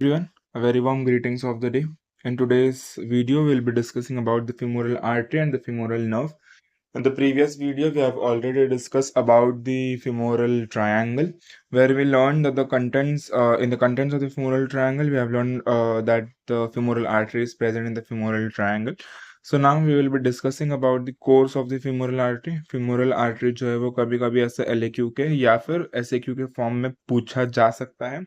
Everyone, a very warm greetings of the day. In today's video, we'll be discussing about the femoral artery and the femoral nerve. In the previous video, we have already discussed about the femoral triangle, where we learned that the contents in the contents of the femoral triangle, we have learned that the femoral artery is present in the femoral triangle. So now we will be discussing about the course of the femoral artery. Femoral artery जो है वो कभी-कभी ऐसे LAQ के या फिर SAQ के form में पूछा जा सकता है.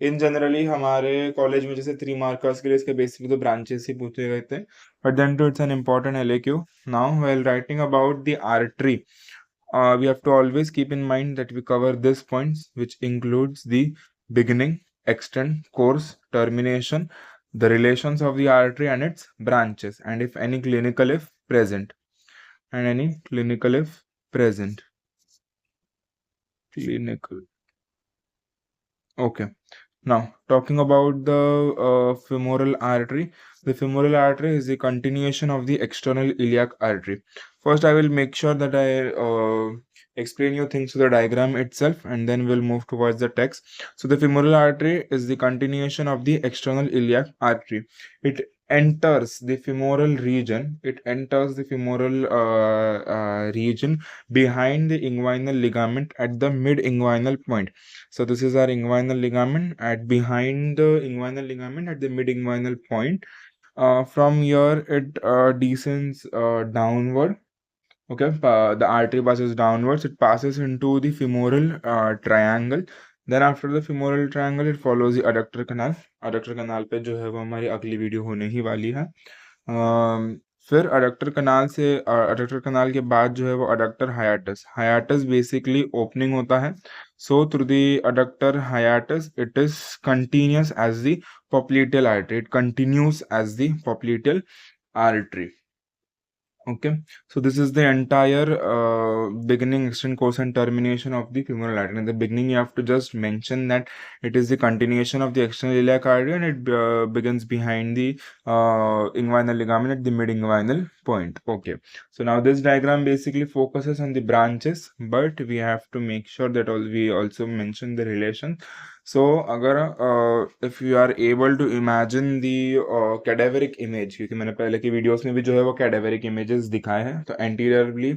इन जनरली हमारे कॉलेज में जैसे 3 मार्कर्स के लिए इसके बेसिकली तो ब्रांचेस ही पूछे गए थे, but then too it's an important LAQ. Now while writing about the artery, we have to always keep in mind that we cover these points, which includes the beginning, extent, course, termination, the relations of the artery and its branches, and if any clinical if present, and any clinical if present. Clinical. Okay. Now, talking about the femoral artery, the femoral artery is the continuation of the external iliac artery. First, I will make sure that I explain you things to the diagram itself, and then we'll move towards the text. So, the femoral artery is the continuation of the external iliac artery. It enters the femoral region. It enters the femoral region behind the inguinal ligament at the mid-inguinal point. So this is our inguinal ligament at behind the inguinal ligament at the mid-inguinal point. From here it descends downward. Okay, the artery passes downwards. It passes into the femoral triangle. Then after the femoral triangle, it follows the adductor canal. Adductor canal पे जो है वो हमारी अगली video होने ही वाली है. फिर अडक्टर कनाल के बाद जो है वो अडक्टर हायाटस. हायाटस बेसिकली ओपनिंग होता है. So through the adductor hiatus, it is continuous as the popliteal artery. It continues as the popliteal artery. Okay, so this is the entire beginning, extent, course, and termination of the femoral artery. In the beginning, you have to just mention that it is the continuation of the external iliac artery, and it begins behind the inguinal ligament at the mid-inguinal point. Okay, so now this diagram basically focuses on the branches, but we have to make sure that we also mention the relation. So अगर if you are able to imagine the cadaveric image, क्योंकि मैंने पहले की videos में भी जो है वो cadaveric images दिखाए हैं, तो anteriorly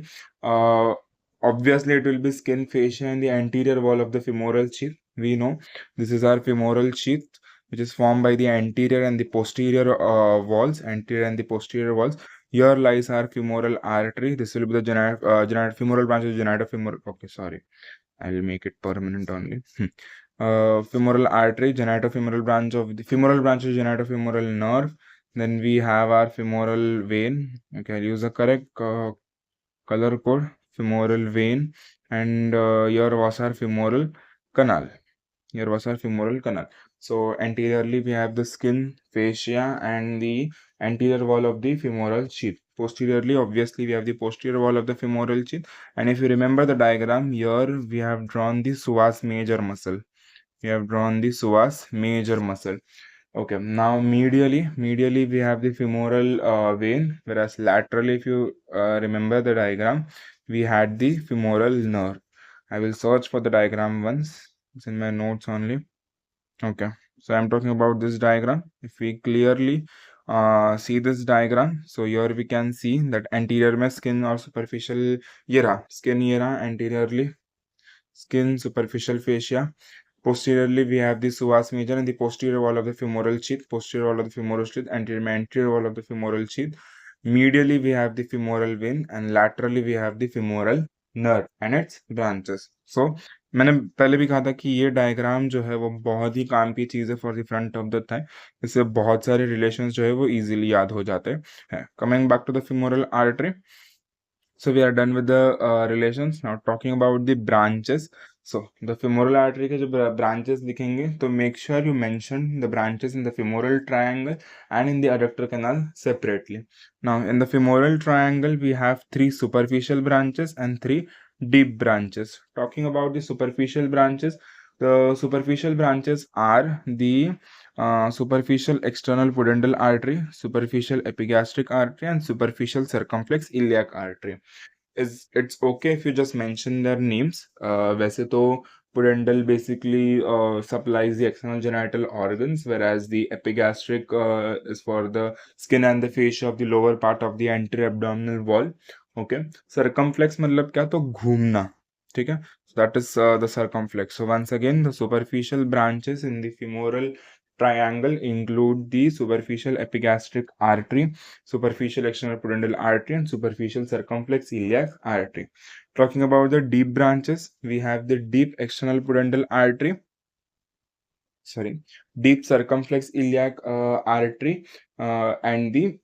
obviously it will be skin, fascia and the anterior wall of the femoral sheath. We know this is our femoral sheath, which is formed by the anterior and the posterior walls. Anterior and the posterior walls. Here lies our femoral artery. This will be the femoral branch of genitofemoral. Okay, sorry, I will make it permanent only. Femoral artery, genitofemoral branch of the femoral branch of genitofemoral nerve. Then we have our femoral vein. Okay, I'll use the correct color code. Femoral vein, and here was our femoral canal. Here was our femoral canal. So anteriorly we have the skin, fascia, and the anterior wall of the femoral sheath. Posteriorly, obviously, we have the posterior wall of the femoral sheath. And if you remember the diagram, here we have drawn the psoas major muscle. We have drawn the psoas major muscle. Okay, now medially we have the femoral vein, whereas laterally, if you remember the diagram, we had the femoral nerve. I will search for the diagram once. It's in my notes only. Okay, so I'm talking about this diagram. If we clearly see this diagram, so here we can see that anterior में skin or superficial skin anteriorly, skin, superficial fascia. Posteriorly, we have the psoas major and the posterior wall of the femoral sheath, posterior wall of the femoral sheath, anterior wall of the femoral sheath. Medially, we have the femoral vein, and laterally, we have the femoral nerve and its branches. So, मैंने पहले भी कहा था कि ये diagram जो है वो बहुत ही काम की चीज़ है for the front of the thigh. इससे बहुत सारे रिलेशंस जो है वो इजीली याद हो जाते हैं. Coming back to the femoral artery. So we are done with the relations. Now talking about the branches. So the femoral artery के जो branches दिखेंगे, तो make sure you mention the branches in the femoral triangle and in the adductor canal separately. Now in the femoral triangle we have 3 superficial branches and 3 deep branches. Talking about the superficial branches, the superficial branches are the superficial external pudendal artery, superficial epigastric artery, and superficial circumflex iliac artery. It's okay if you just mention their names. वैसे तो pudendal basically supplies the external genital organs, whereas the epigastric is for the skin and the fascia of the lower part of the anterior abdominal wall. Okay, circumflex मतलब क्या, तो घूमना, ठीक है. So that is the circumflex. So once again, the superficial branches in the femoral triangle include the superficial epigastric artery, superficial external pudendal artery, and superficial circumflex iliac artery. Talking about the deep branches, we have the deep external pudendal artery, deep circumflex iliac artery, and the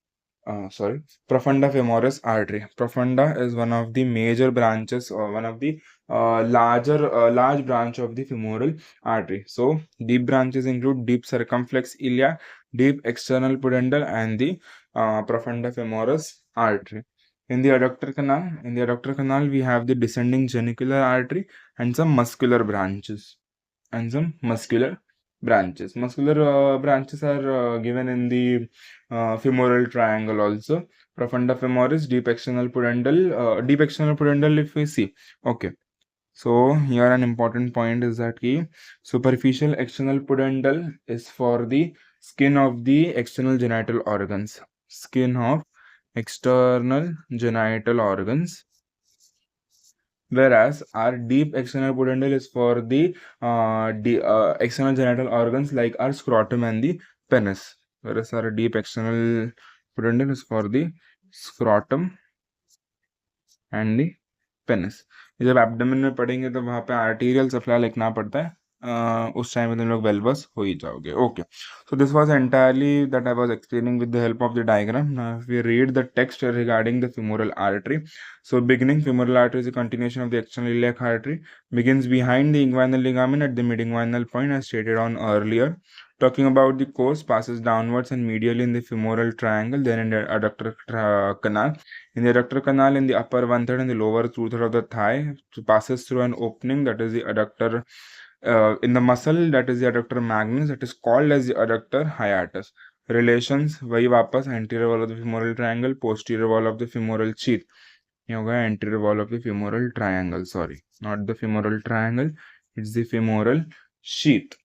profunda femoris artery. Profunda is one of the major branches, or one of the large branch of the femoral artery. So deep branches include deep circumflex iliac, deep external pudendal, and the profunda femoris artery. In the adductor canal, we have the descending genicular artery and some muscular branches. Muscular branches are given in the femoral triangle also. Profunda femoris, deep external pudendal if we see. Okay. So here an important point is that the superficial external pudendal is for the skin of the external genital organs. Skin of external genital organs, whereas our deep external pudendal is for the external genital organs like our scrotum and the penis, whereas our deep external pudendal is for the scrotum and the penis. जब abdomen में पढ़ेंगे तो वहाँ पे arterial supply लिखना पड़ता है, उस टाइम में तुम लोग वेलबस हो ही जाओगे. Okay, so this was entirely that I was explaining with the help of the diagram. Now if we read the text regarding the femoral artery, so beginning, femoral artery is a continuation of the external iliac artery, begins behind the inguinal ligament at the mid-inguinal point as stated on earlier. Talking about the course, passes downwards and medially in the femoral triangle, then in the adductor canal. In the adductor canal, in the upper one-third and the lower two-third of the thigh, passes through an opening, that is the adductor. In the muscle, that is the adductor magnus, that is called as the adductor hiatus. Relations, वही वापस anterior wall of the femoral triangle, posterior wall of the femoral sheath. ये होगा anterior wall of the femoral triangle. Sorry, not the femoral triangle, it's the femoral sheath.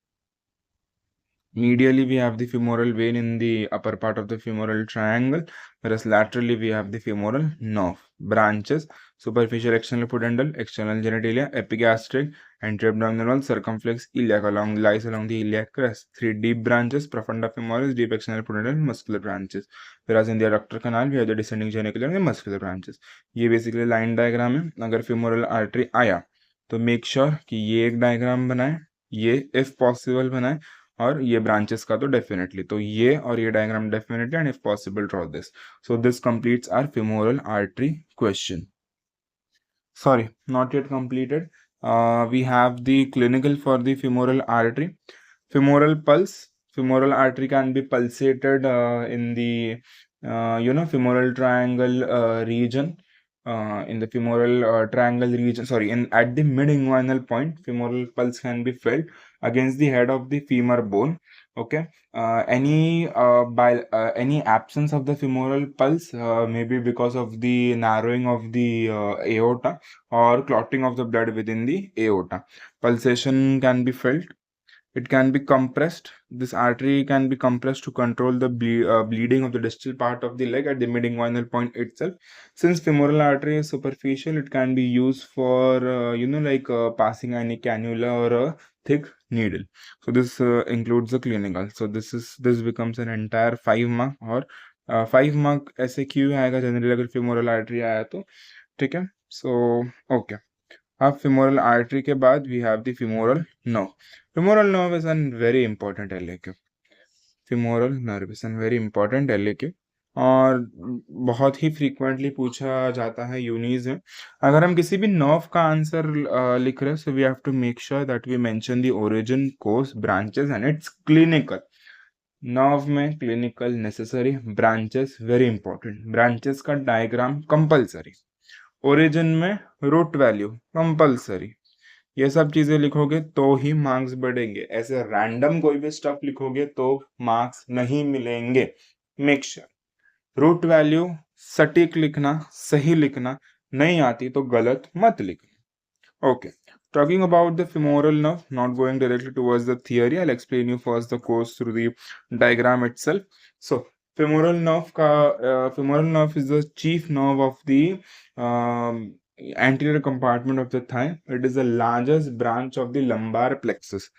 Medially, we have the femoral vein in the upper part of the femoral triangle, whereas laterally we have the femoral nerve. Branches, superficial external pudendal, external genitalia, epigastric, anterabdominal wall, circumflex iliac lies along the iliac crest. 3 deep branches, profunda femoris, deep external pudendal, muscular branches. Whereas in the adductor canal, we have the descending genicular and the muscular branches. ये basically line diagram है. अगर femoral artery आया तो make sure कि ये एक diagram बनाए, ये if possible बनाए, और ये branches का तो definitely, तो ये और ये diagram definitely, and if possible draw this. So this completes our femoral artery question. Sorry, not yet completed. We have the clinical for the femoral artery. Femoral pulse. Femoral artery can be pulsated in the femoral triangle region. In the femoral triangle region, at the mid-inguinal point, femoral pulse can be felt against the head of the femur bone. Okay, any absence of the femoral pulse may be because of the narrowing of the aorta or clotting of the blood within the aorta. Pulsation can be felt. It can be compressed. This artery can be compressed to control the bleeding of the distal part of the leg at the mid-inguinal point itself. Since femoral artery is superficial, it can be used for passing any cannula or a thick needle. So this includes the clinical. So this becomes an entire 5 mark, or 5 mark ऐसे क्यों आएगा generally अगर femoral artery आया तो, ठीक है. So okay. अब femoral artery के बाद we have the femoral nerve. Femoral nerve is a very important LAQ. Femoral nerve is a very important LAQ और बहुत ही frequently पूछा जाता है यूनीज में. अगर हम किसी भी nerve का आंसर लिख रहे हैं, so we have to make sure that we mention the origin, course, branches and its clinical. Nerve में clinical necessary, branches very important. Branches का diagram compulsory. ओरिजिन में रूट वैल्यू कंपल्सरी. ये सब चीजें लिखोगे तो ही मार्क्स बढ़ेंगे. ऐसे रैंडम कोई भी स्टफ लिखोगे तो मार्क्स नहीं मिलेंगे. मेक श्योर रूट वैल्यू सटीक लिखना, सही लिखना. नहीं आती तो गलत मत लिखना. Okay, Talking about the femoral nerve, not going directly towards the theory, I'll explain you first the course through the diagram itself. So, femoral nerve is the chief nerve of the anterior compartment of the thigh. It is the largest branch of the lumbar plexus.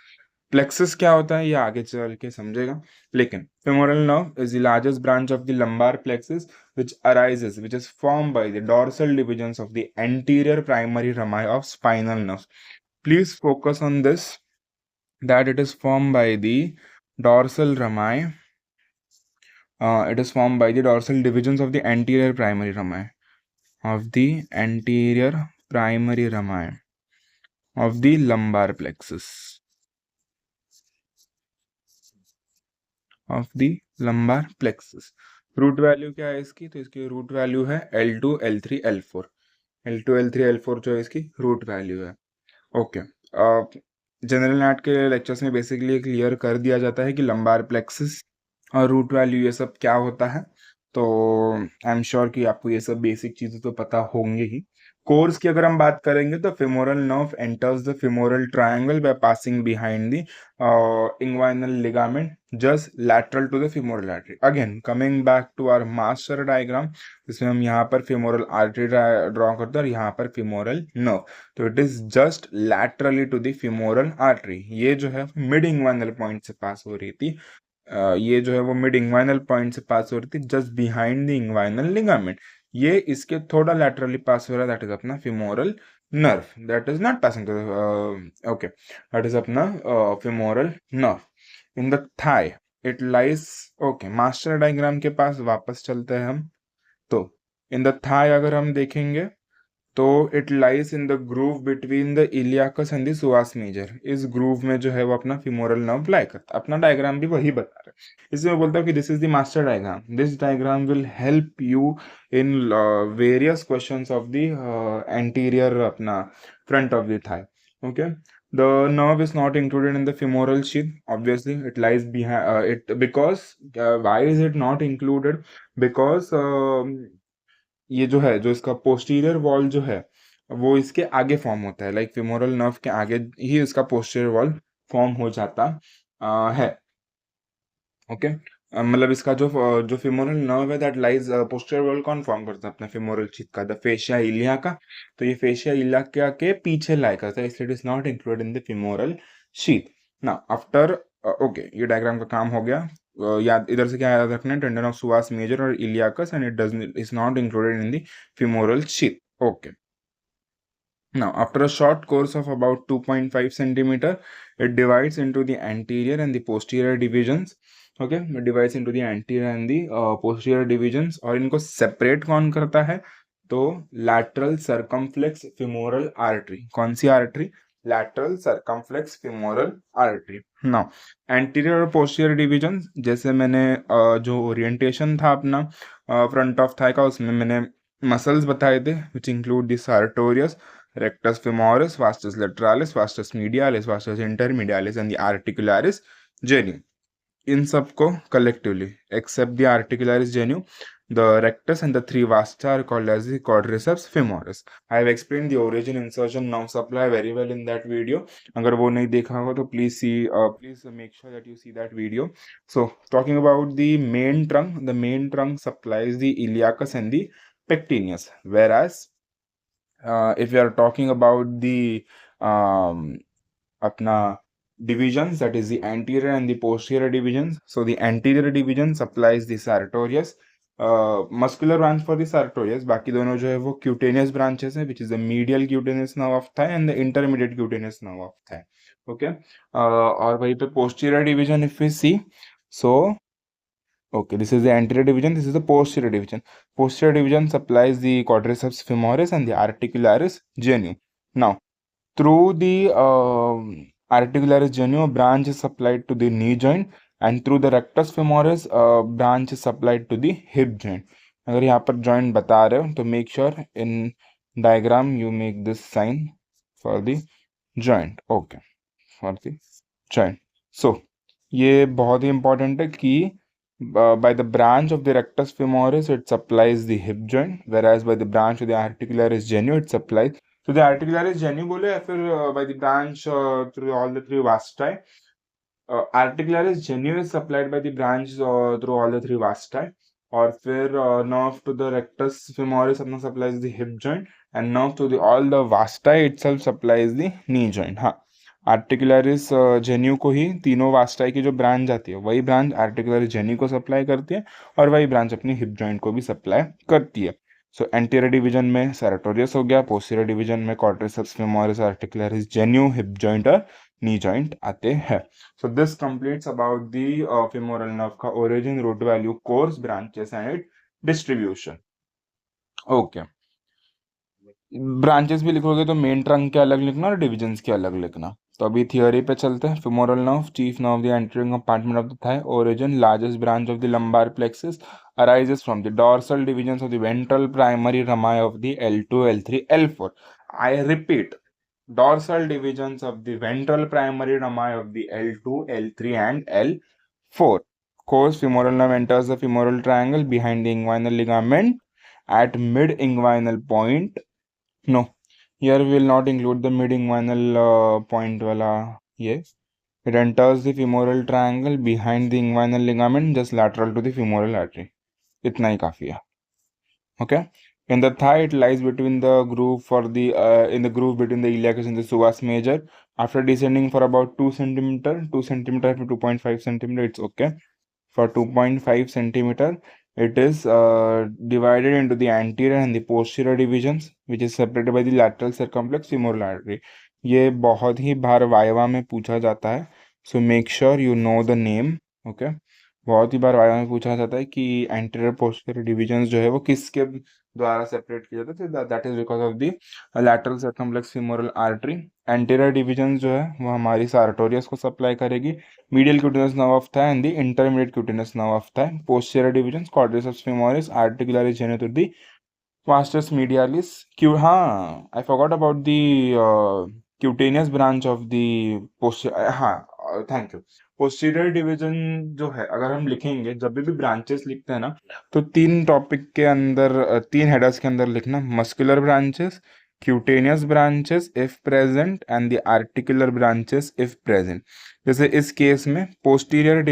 Plexus क्या होता है ये आगे चल के समझेगा, लेकिन femoral nerve is the largest branch of the lumbar plexus which is formed by the dorsal divisions of the anterior primary rami of spinal nerve. Please focus on this, that it is formed by the dorsal rami. It is formed by the dorsal divisions of the anterior primary rami of the lumbar plexus of the lumbar plexus. Root value क्या है इसकी, तो इसकी root value है L2 L3 L4. L2 L3 L4 जो है इसकी root value है. ओके, जनरल नैट के लेक्चर्स में बेसिकली क्लियर कर दिया जाता है कि लंबार प्लेक्सिस और रूट वैल्यू ये सब क्या होता है, तो आई एम श्योर कि आपको ये सब बेसिक चीज़ें तो पता होंगे ही. कोर्स की अगर हम बात करेंगे तो femoral nerve enters the femoral triangle by passing behind the inguinal ligament just lateral to the femoral artery. Again coming back to our master diagram, इसमें हम यहाँ पर femoral artery ड्रॉ करते हैं और यहाँ पर femoral nerve, तो it is just laterally to the femoral artery. ये जो है मिड इंग्वाइनल पॉइंट से पास हो रही थी, ये जो है वो मिड इंग्वाइनल पॉइंट से पास हो रही थी just behind the inguinal ligament. ये इसके थोड़ा लैटरली पास हो रहा है, दैट इज अपना femoral nerve, that is not passing to okay, that is अपना femoral nerve in the thigh. It lies okay, master diagram के पास वापस चलते हैं हम. तो इन द थाई अगर हम देखेंगे तो it lies in the groove between the iliacus and the psoas major. इस ग्रूव में जो है वो अपना femoral nerve लाई करता है. अपना डायग्राम भी वही बता रहा है. इसमें मैं बोलता हूँ कि this is the master diagram. This diagram will help you in various questions of the anterior अपना front of the thigh. Okay, the nerve is not included in the femoral sheath. Obviously it lies behind it, because why is it not included, because ये जो है, जो इसका posterior wall जो है वो इसके आगे फॉर्म होता है, लाइक femoral nerve के आगे ही इसका पोस्टीरियर वॉल फॉर्म हो जाता है. ओके, मतलब इसका जो femoral nerve है दैट लाइज पोस्टीरियर वॉल कौन फॉर्म करता है, अपना femoral sheath का, द फेशिया इलिया का. तो ये फेशिया इलिया के पीछे लाई करता है, इसलिए it is not included in the femoral sheath. ना आफ्टर ओके, ये डायग्राम का काम हो गया. याद इधर से क्या याद रखना है, टेंडन ऑफ सुआस मेजर और iliacus, and it is not included in the femoral sheath. Okay, now after a short course of about 2.5 centimeter, it divides into the anterior and the posterior divisions. Okay, it divides into the anterior and the posterior divisions. और इनको separate कौन करता है, तो lateral circumflex femoral artery. कौन सी artery, lateral circumflex femoral artery. Now anterior और posterior divisions, जैसे मैंने जो orientation था अपना front of thigh का, उसमें मैंने muscles बताए थे which include the sartorius, rectus femoris, vastus lateralis, vastus medialis, vastus intermedialis and the articularis genu. इन सबको collectively, except the articularis genu, the rectus and the three vasta are called as the quadriceps femoris. I have explained the origin, insertion, nerve supply very well in that video. अगर वो नहीं देखा होगा तो please make sure that you see that video. So talking about the main trunk supplies the iliacus and the pectineus, whereas if you are talking about the अपना divisions, that is the anterior and the posterior divisions. So the anterior division supplies the sartorius, muscular branch for the sartorius. बाकी दोनों जो है वो cutaneous branches है, which is the medial cutaneous nerve of thigh and the intermediate cutaneous nerve of thigh. Okay, और वहीं पे posterior division if we see, so okay, this is the anterior division, this is the posterior division. Posterior division supplies the quadriceps femoris and the articularis genu. Now, through the articularis genu, a branch is supplied to the knee joint, and through the rectus femoris, a branch is supplied to the hip joint. अगर यहाँ पर joint बता रहे हो तो make sure in diagram you make this sign for the joint. Okay, for the joint. So ये बहुत ही important है कि by the branch of the rectus femoris it supplies the hip joint, whereas by the branch of the articularis genu it supplies to the articularis genu बोले या फिर by the branch through all the three vasti. Articularis genuine is supplied by the branch through all the three vasti. और फिर nerve to the rectus femoris अपना supplies the hip joint and nerve to the all the vasti itself supplies the knee joint. हाँ, आर्टिकुलरिस जेन्यू को ही तीनों वास्टाई की जो branch आती है वही ब्रांच आर्टिकुलरिस जेन्यू को सप्लाई करती है और वही ब्रांच अपनी हिप जॉइंट को भी सप्लाई करती है. सो एंटीरियर डिवीजन में सेरेटोरियस हो गया, पोस्टीरियर डिवीजन में क्वाड्रिसेप्स फेमोरिस आर्टिकुलरिस जेन्यू हिप जॉइंट और नी जॉइंट आते हैं. So this completes about the femoral nerve का origin, root value, course, branches and its distribution. Okay. Branches भी लिखोगे तो मेन ट्रंक के अलग लिखना और डिविजन्स के अलग लिखना. तो अभी थियोरी पे चलते हैं. femoral nerve, chief nerve of the anterior compartment of the thigh, origin, largest branch of the lumbar plexus, arises from the dorsal divisions of the ventral primary rami of the L2, L3, L4. I repeat, dorsal divisions of the ventral primary rami of the L2, L3 and L4. Course, femoral nerve enters the femoral triangle behind the inguinal ligament at mid-inguinal point. No, here we will not include the mid-inguinal point wala ye. It enters the femoral triangle behind the inguinal ligament just lateral to the femoral artery. इतना ही काफी है. Okay. In the thigh, it lies between the groove for the in the groove between the iliacus and the psoas major. After descending for about 2 centimeter, 2 centimeter to 2.5 centimeter, it's okay. For 2.5 centimeter, it is divided into the anterior and the posterior divisions, which is separated by the lateral circumflex femoral artery. ये बहुत ही बार viva में पूछा जाता है, so make sure you know the name. Okay. बहुत ही बार viva में पूछा जाता है कि एंटीरियर पोस्टीरियर डिविजन्स जो है वो किसके द्वारा सेपरेट किया जाता है. That is because of the lateral circumflex femoral artery. Anterior divisions जो है वो हमारी सार्टोरियस को सप्लाई करेगी, medial cutaneous nerve of thigh and the intermediate cutaneous nerve of thigh. Posterior divisions quadriceps femoris, articularis genu to the vastus medialis. हाँ, I forgot about the cutaneous branch of the posterior. हाँ, thank you. Posterior division जो है अगर हम लिखेंगे, जब भी branches लिखते हैं ना, तो तीन टॉपिक के अंदर, तीन हेडर्स के अंदर लिखना, muscular branches, cutaneous branches if present and the articular branches if present. जैसे इस केस में पोस्टीरियर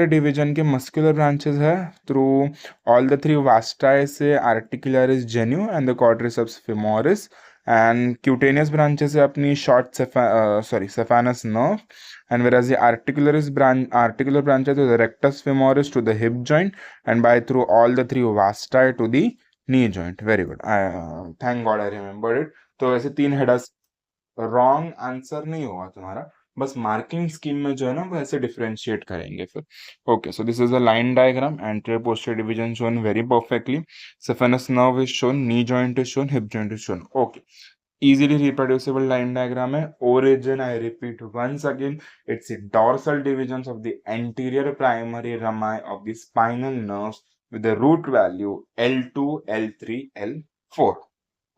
डिवीजन के मस्कुलर ब्रांचेस है through all the three vasti से articularis genu and the quadriceps femoris, and cutaneous branches है अपनी short saphenous nerve, and whereas the articular branches to the rectus femoris to the hip joint and by through all the three vasti to the knee joint. Very good. Thank God I remembered it. तो ऐसे तीन headers. Wrong answer नहीं होगा तुम्हारा, बस marking scheme में जो है ना वो ऐसे डिफरेंशिएट करेंगे फिर. Okay, so this is a line diagram. Anterior posterior division shown very perfectly. saphenous nerve is shown, knee joint is shown, hip joint is shown. Okay, easily reproducible line diagram है. Origin, I repeat once again, it's the dorsal divisions of the anterior primary rami of the spinal nerves with the root value L2, L3, L4.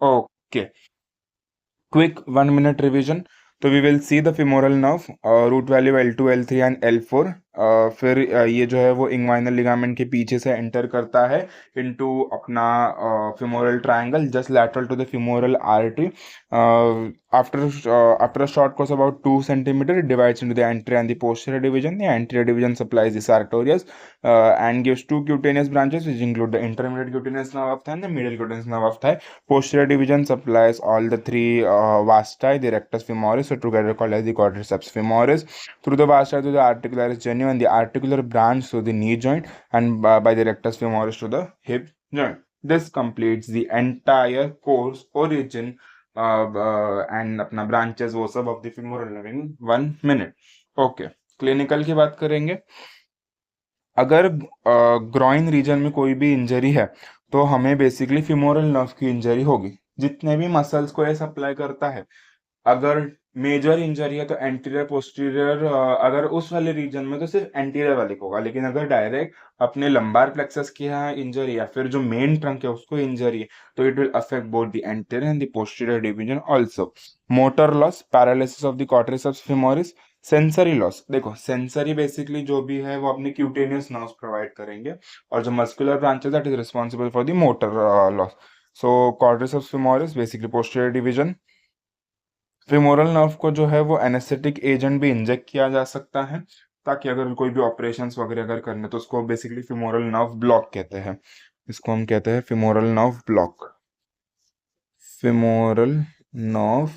Okay, quick 1 minute revision. तो we will see the femoral nerve, root value L2, L3 and L4. फिर ये जो है वो inguinal ligament के पीछे से enter करता है इनटू अपना femoral triangle just lateral to the femoral artery. After a short course about 2 centimeter, it divides into the anterior and the posterior division. The anterior division supplies the sartorius and gives two cutaneous branches, which include the intermediate cutaneous nerve of thigh and the medial cutaneous nerve of thigh. Posterior division supplies all the three vasti, the rectus femoris, so together called as the quadriceps femoris. Through the vasti to the articularis genu and the articular branch to the knee joint, and by the rectus femoris to the hip joint. This completes the entire course, origin and अपना branches वो सब of the femoral nerve in 1 minute. Okay, clinical की बात करेंगे. अगर groin reason में कोई भी इंजरी है तो हमें बेसिकली femoral नर्व की इंजरी होगी. जितने भी मसल्स को ये सप्लाई करता है, अगर मेजर इंजरी है तो एंटीरियर पोस्टीरियर, अगर उस वाले रीजन में तो सिर्फ एंटीरियर वाले को होगा, लेकिन अगर डायरेक्ट अपने लंबार प्लेक्सस की यहाँ इंजरी या फिर जो मेन ट्रंक है उसको इंजरी है तो it will affect both the anterior and the posterior division also. Motor loss, paralysis of the quadriceps femoris. Sensory loss, देखो सेंसरी बेसिकली जो भी है वो अपने क्यूटेनियस नर्व्स प्रोवाइड करेंगे और जो muscular branches that is responsible for the motor loss. So quadriceps femoris basically posterior division. Femoral nerve को जो है वो एनेस्थेटिक एजेंट भी इंजेक्ट किया जा सकता है, ताकि अगर कोई भी ऑपरेशंस वगैरह अगर करने तो उसको बेसिकली फेमोरल नर्व ब्लॉक कहते हैं। इसको हम कहते हैं femoral nerve block, femoral nerve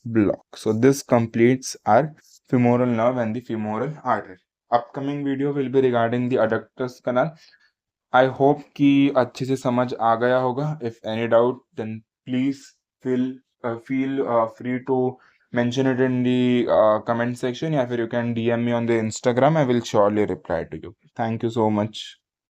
block. So this completes our femoral nerve and the femoral artery. Upcoming video will be regarding the adductors canal. I hope कि अच्छे से समझ आ गया होगा. If any doubt, then please feel free to mention it in the comment section, या फिर you can DM me on the Instagram. I will surely reply to you. Thank you so much.